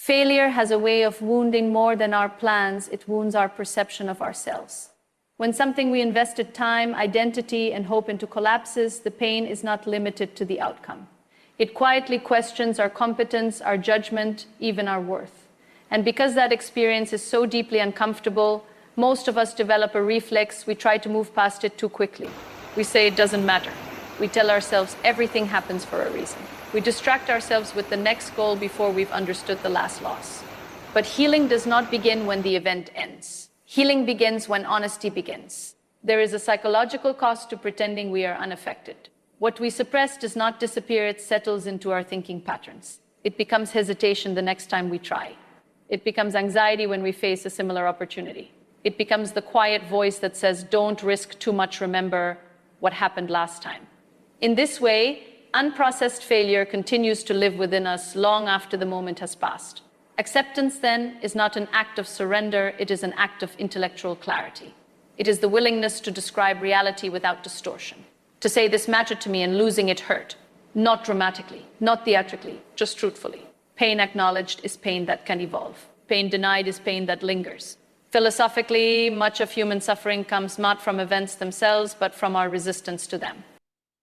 Failure has a way of wounding more than our plans. It wounds our perception of ourselves. When something we invested time, identity, and hope into collapses, the pain is not limited to the outcome. It quietly questions our competence, our judgment, even our worth. And because that experience is so deeply uncomfortable, most of us develop a reflex. We try to move past it too quickly. We say it doesn't matter. We tell ourselves everything happens for a reason. We distract ourselves with the next goal before we've understood the last loss. But healing does not begin when the event ends. Healing begins when honesty begins. There is a psychological cost to pretending we are unaffected. What we suppress does not disappear, it settles into our thinking patterns. It becomes hesitation the next time we try. It becomes anxiety when we face a similar opportunity. It becomes the quiet voice that says, don't risk too much, remember what happened last time. In this way, unprocessed failure continues to live within us long after the moment has passed. Acceptance, then, is not an act of surrender, it is an act of intellectual clarity. It is the willingness to describe reality without distortion. To say this mattered to me and losing it hurt. Not dramatically, not theatrically, just truthfully. Pain acknowledged is pain that can evolve. Pain denied is pain that lingers. Philosophically, much of human suffering comes not from events themselves, but from our resistance to them.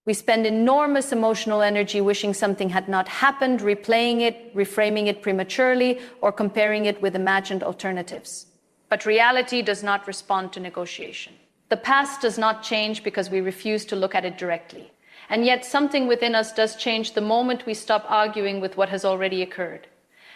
We spend enormous emotional energy wishing something had not happened, replaying it, reframing it prematurely, or comparing it with imagined alternatives. But reality does not respond to negotiation. The past does not change because we refuse to look at it directly. And yet something within us does change the moment we stop arguing with what has already occurred.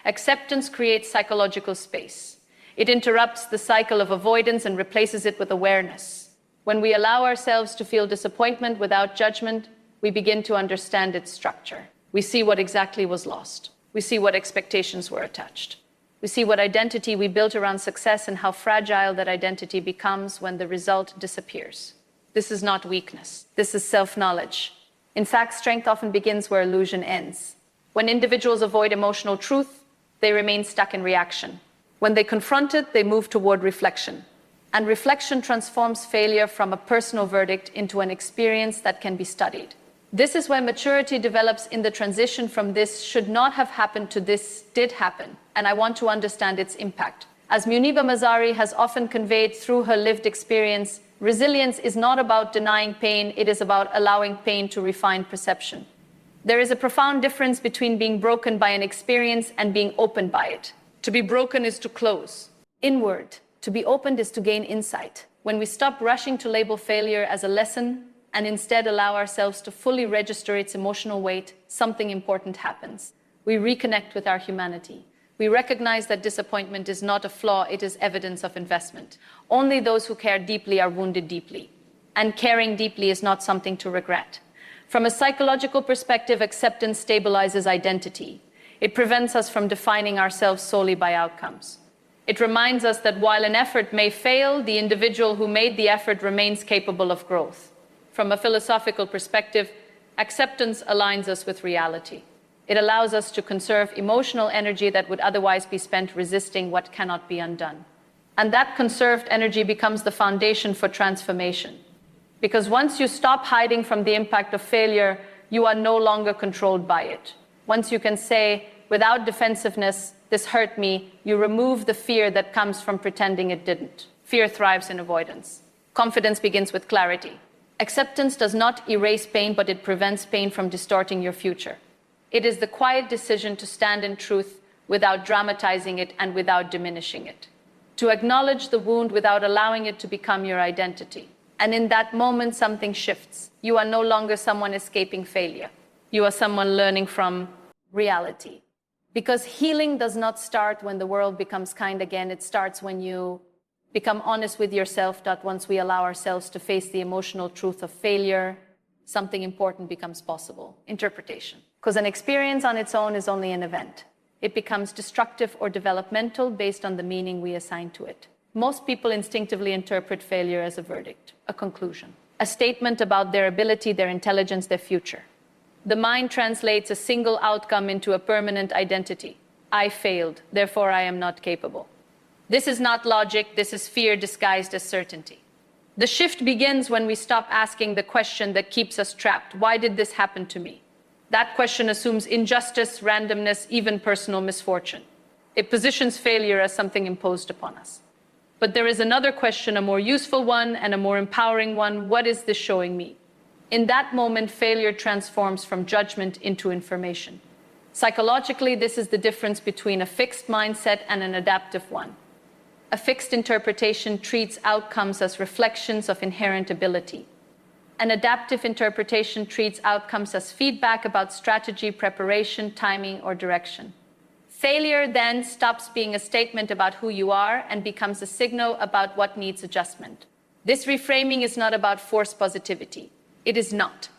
Acceptance creates psychological space. It interrupts the cycle of avoidance and replaces it with awareness. When we allow ourselves to feel disappointment without judgment, we begin to understand its structure. We see what exactly was lost. We see what expectations were attached. We see what identity we built around success and how fragile that identity becomes when the result disappears. This is not weakness. This is self-knowledge. In fact, strength often begins where illusion ends. When individuals avoid emotional truth, they remain stuck in reaction. When they confront it, they move toward reflection. And reflection transforms failure from a personal verdict into an experience that can be studied. This is when maturity develops in the transition from this should not have happened to this did happen, and I want to understand its impact. As Muniba Mazari has often conveyed through her lived experience, resilience is not about denying pain, it is about allowing pain to refine perception. There is a profound difference between being broken by an experience and being opened by it. To be broken is to close inward. To be opened is to gain insight. When we stop rushing to label failure as a lesson and instead allow ourselves to fully register its emotional weight, something important happens. We reconnect with our humanity. We recognize that disappointment is not a flaw, it is evidence of investment. Only those who care deeply are wounded deeply. And caring deeply is not something to regret. From a psychological perspective, acceptance stabilizes identity. It prevents us from defining ourselves solely by outcomes. It reminds us that while an effort may fail, the individual who made the effort remains capable of growth. From a philosophical perspective, acceptance aligns us with reality. It allows us to conserve emotional energy that would otherwise be spent resisting what cannot be undone. And that conserved energy becomes the foundation for transformation. Because once you stop hiding from the impact of failure, you are no longer controlled by it. Once you can say, without defensiveness, this hurt me, you remove the fear that comes from pretending it didn't. Fear thrives in avoidance. Confidence begins with clarity. Acceptance does not erase pain, but it prevents pain from distorting your future. It is the quiet decision to stand in truth without dramatizing it and without diminishing it. To acknowledge the wound without allowing it to become your identity. And in that moment, something shifts. You are no longer someone escaping failure. You are someone learning from reality. Because healing does not start when the world becomes kind again. It starts when you become honest with yourself, that once we allow ourselves to face the emotional truth of failure, something important becomes possible. Interpretation. Because an experience on its own is only an event. It becomes destructive or developmental based on the meaning we assign to it. Most people instinctively interpret failure as a verdict, a conclusion, a statement about their ability, their intelligence, their future. The mind translates a single outcome into a permanent identity. I failed, therefore I am not capable. This is not logic, this is fear disguised as certainty. The shift begins when we stop asking the question that keeps us trapped. Why did this happen to me? That question assumes injustice, randomness, even personal misfortune. It positions failure as something imposed upon us. But there is another question, a more useful one and a more empowering one. What is this showing me? In that moment, failure transforms from judgment into information. Psychologically, this is the difference between a fixed mindset and an adaptive one. A fixed interpretation treats outcomes as reflections of inherent ability. An adaptive interpretation treats outcomes as feedback about strategy, preparation, timing, or direction. Failure then stops being a statement about who you are and becomes a signal about what needs adjustment. This reframing is not about forced positivity. It is not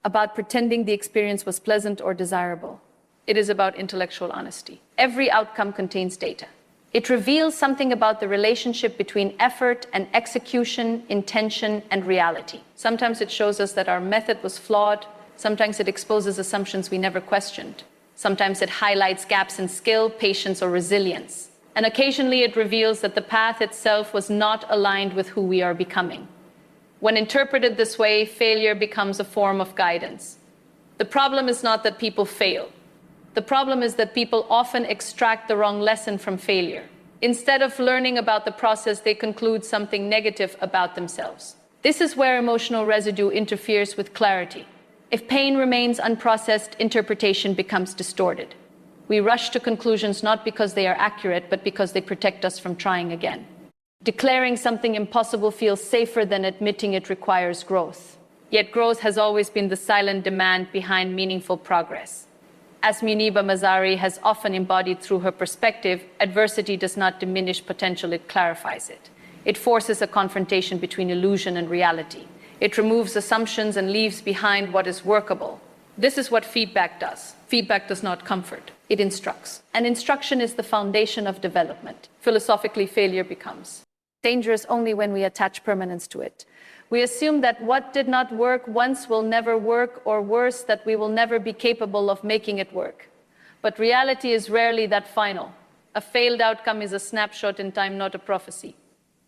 about pretending the experience was pleasant or desirable. It is about intellectual honesty. Every outcome contains data. It reveals something about the relationship between effort and execution, intention, and reality. Sometimes it shows us that our method was flawed. Sometimes it exposes assumptions we never questioned. Sometimes it highlights gaps in skill, patience, or resilience. And occasionally it reveals that the path itself was not aligned with who we are becoming. When interpreted this way, failure becomes a form of guidance. The problem is not that people fail. The problem is that people often extract the wrong lesson from failure. Instead of learning about the process, they conclude something negative about themselves. This is where emotional residue interferes with clarity. If pain remains unprocessed, interpretation becomes distorted. We rush to conclusions not because they are accurate, but because they protect us from trying again. Declaring something impossible feels safer than admitting it requires growth. Yet growth has always been the silent demand behind meaningful progress. As Muniba Mazari has often embodied through her perspective, adversity does not diminish potential, it clarifies it. It forces a confrontation between illusion and reality. It removes assumptions and leaves behind what is workable. This is what feedback does. Feedback does not comfort, it instructs. And instruction is the foundation of development. Philosophically, failure becomes dangerous only when we attach permanence to it. We assume that what did not work once will never work, or worse, that we will never be capable of making it work. But reality is rarely that final. A failed outcome is a snapshot in time, not a prophecy.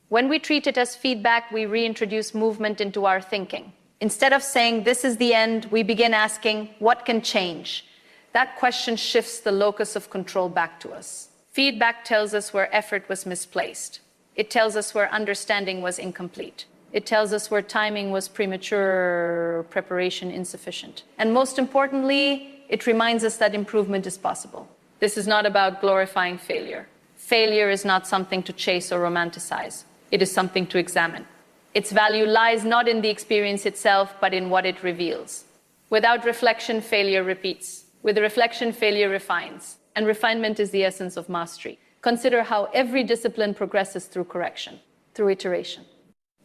When we treat it as feedback, we reintroduce movement into our thinking. Instead of saying, this is the end, we begin asking, what can change? That question shifts the locus of control back to us. Feedback tells us where effort was misplaced. It tells us where understanding was incomplete. It tells us where timing was premature, preparation insufficient. And most importantly, it reminds us that improvement is possible. This is not about glorifying failure. Failure is not something to chase or romanticize. It is something to examine. Its value lies not in the experience itself, but in what it reveals. Without reflection, failure repeats. With reflection, failure refines. And refinement is the essence of mastery. Consider how every discipline progresses through correction, through iteration,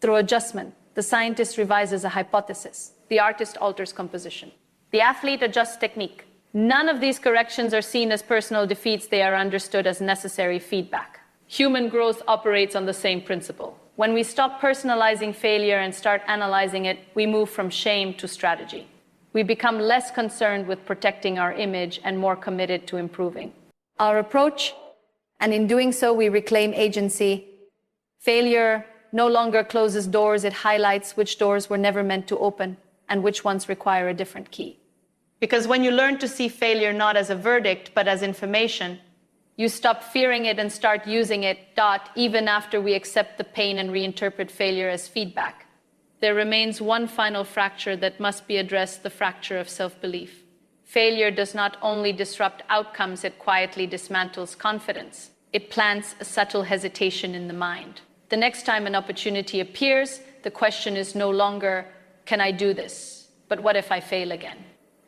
through adjustment. The scientist revises a hypothesis. The artist alters composition. The athlete adjusts technique. None of these corrections are seen as personal defeats. They are understood as necessary feedback. Human growth operates on the same principle. When we stop personalizing failure and start analyzing it, we move from shame to strategy. We become less concerned with protecting our image and more committed to improving our approach. And in doing so, we reclaim agency. Failure no longer closes doors, it highlights which doors were never meant to open and which ones require a different key. Because when you learn to see failure not as a verdict, but as information, you stop fearing it and start using it, even after we accept the pain and reinterpret failure as feedback. There remains one final fracture that must be addressed, the fracture of self-belief. Failure does not only disrupt outcomes, it quietly dismantles confidence. It plants a subtle hesitation in the mind. The next time an opportunity appears, the question is no longer, can I do this? But what if I fail again?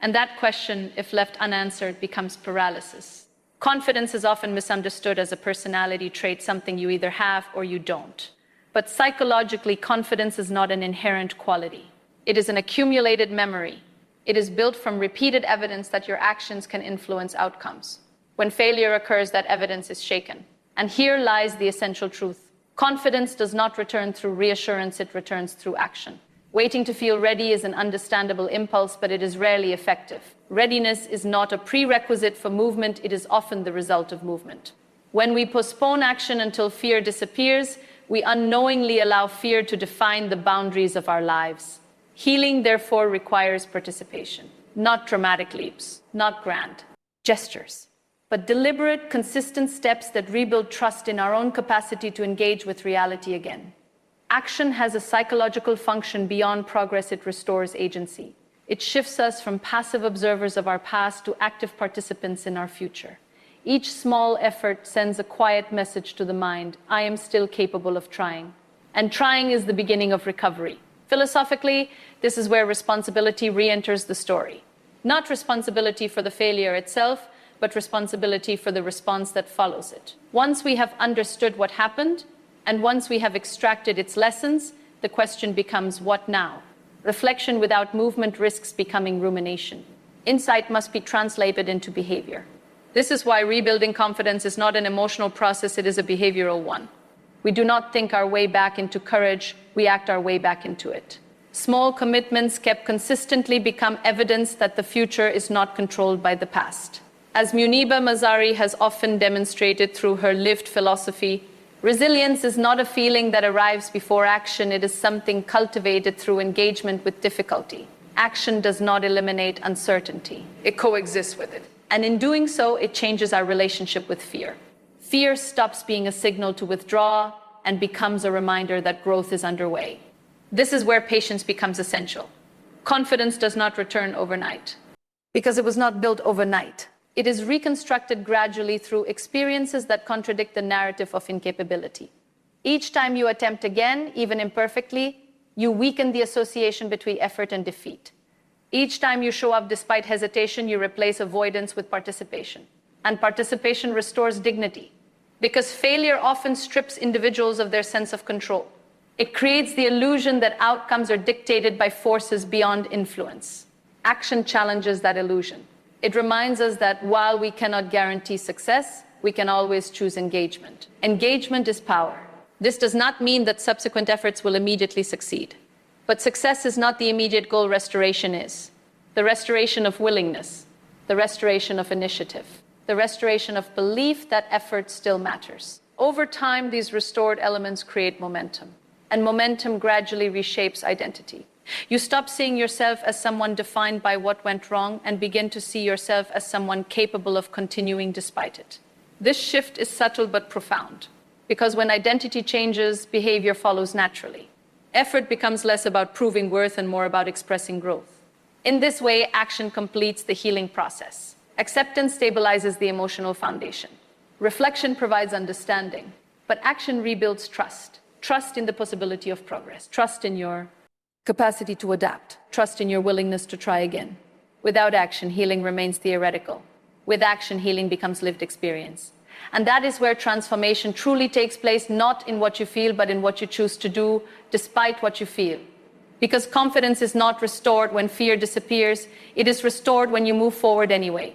And that question, if left unanswered, becomes paralysis. Confidence is often misunderstood as a personality trait, something you either have or you don't. But psychologically, confidence is not an inherent quality. It is an accumulated memory. It is built from repeated evidence that your actions can influence outcomes. When failure occurs, that evidence is shaken. And here lies the essential truth. Confidence does not return through reassurance, it returns through action. Waiting to feel ready is an understandable impulse, but it is rarely effective. Readiness is not a prerequisite for movement, it is often the result of movement. When we postpone action until fear disappears, we unknowingly allow fear to define the boundaries of our lives. Healing, therefore, requires participation, not dramatic leaps, not grand gestures. but deliberate, consistent steps that rebuild trust in our own capacity to engage with reality again. Action has a psychological function beyond progress. It restores agency. It shifts us from passive observers of our past to active participants in our future. Each small effort sends a quiet message to the mind: I am still capable of trying. And trying is the beginning of recovery. Philosophically, this is where responsibility re-enters the story. Not responsibility for the failure itself, but responsibility for the response that follows it. Once we have understood what happened, and once we have extracted its lessons, the question becomes, what now? Reflection without movement risks becoming rumination. Insight must be translated into behavior. This is why rebuilding confidence is not an emotional process, it is a behavioral one. We do not think our way back into courage, we act our way back into it. Small commitments kept consistently become evidence that the future is not controlled by the past. As Muniba Mazari has often demonstrated through her lived philosophy, resilience is not a feeling that arrives before action, it is something cultivated through engagement with difficulty. Action does not eliminate uncertainty, it coexists with it. And in doing so, it changes our relationship with fear. Fear stops being a signal to withdraw and becomes a reminder that growth is underway. This is where patience becomes essential. Confidence does not return overnight, because it was not built overnight. It is reconstructed gradually through experiences that contradict the narrative of incapability. Each time you attempt again, even imperfectly, you weaken the association between effort and defeat. Each time you show up despite hesitation, you replace avoidance with participation. And participation restores dignity, because failure often strips individuals of their sense of control. It creates the illusion that outcomes are dictated by forces beyond influence. Action challenges that illusion. It reminds us that while we cannot guarantee success, we can always choose engagement. Engagement is power. This does not mean that subsequent efforts will immediately succeed. But success is not the immediate goal, restoration is. The restoration of willingness, the restoration of initiative, the restoration of belief that effort still matters. Over time, these restored elements create momentum, and momentum gradually reshapes identity. You stop seeing yourself as someone defined by what went wrong and begin to see yourself as someone capable of continuing despite it. This shift is subtle but profound, because when identity changes, behavior follows naturally. Effort becomes less about proving worth and more about expressing growth. In this way, action completes the healing process. Acceptance stabilizes the emotional foundation. Reflection provides understanding, but action rebuilds trust. Trust in the possibility of progress. Trust in your capacity to adapt. Trust in your willingness to try again. Without action, healing remains theoretical. With action, healing becomes lived experience. And that is where transformation truly takes place, not in what you feel, but in what you choose to do despite what you feel. Because confidence is not restored when fear disappears, it is restored when you move forward anyway.